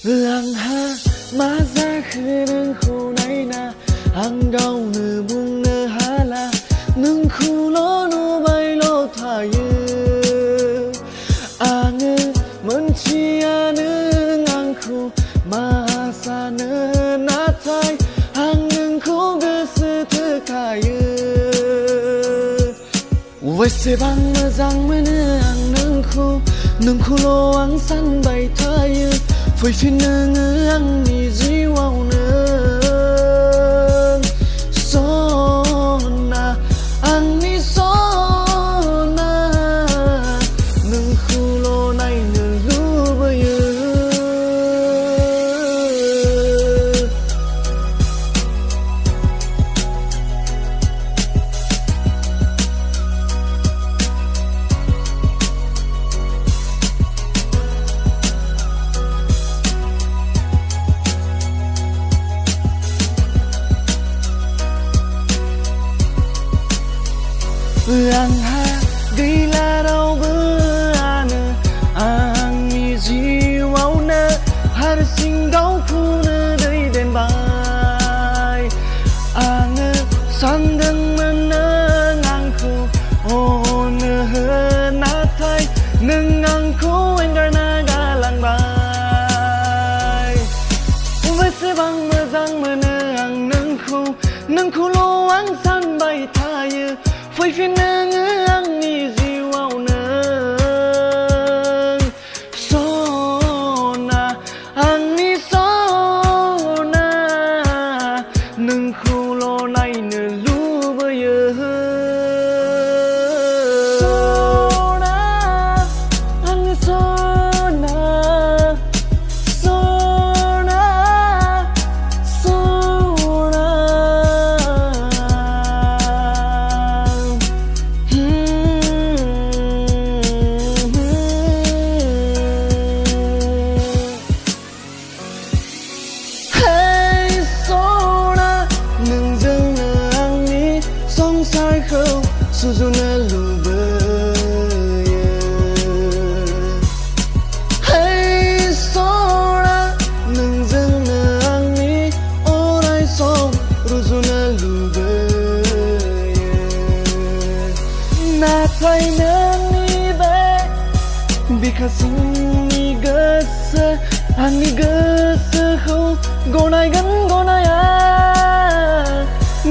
आंहा मा जाखो नोंखौ नायना आं गावनो बुंनो हाला नोंखौल' नुबायल' थायो आङो मोनथिया नों आंखौ मा सानो नाथाय आं नोंखौ गोसो थोखायो बेसेबां मोजां मोनो आं नोंखौल' आं सानबाय थायो फैफिन नोङो आंनि जिउआवनो सना आंनि सना नोंखौल' नायनो लुबैयो आंहा गैला रावबोआनो आंनि जिउआवनो हारसिं गावखौनो दैदेनबाय आङो सानदोंमोन नों आंखौ अनो नाथाय नों आंखौ एंगारना गालांबाय बेसेबां मोजां मोनो आं नोंखौल' आं सानबाय थायो फैफिन नोङो आंनि जिउआवनो सना आंनि सना नोंखौल' नायनो लुबैयो सना आंनि सना सना सना नोंजोंनो आंनि संसारखौ सुजुनो लुबैयो सना नोंजोंनो आंनि अराय सम रुजुनो लुबैयो नाथाय नोंनि बे बिखा सिंनि गोसो आंनि गोसोखौ गनायगोन गनाया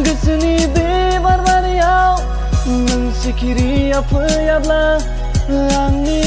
गोसोनि बे बारबारियाव नों सिखिरिया फैयाब्ला आंनि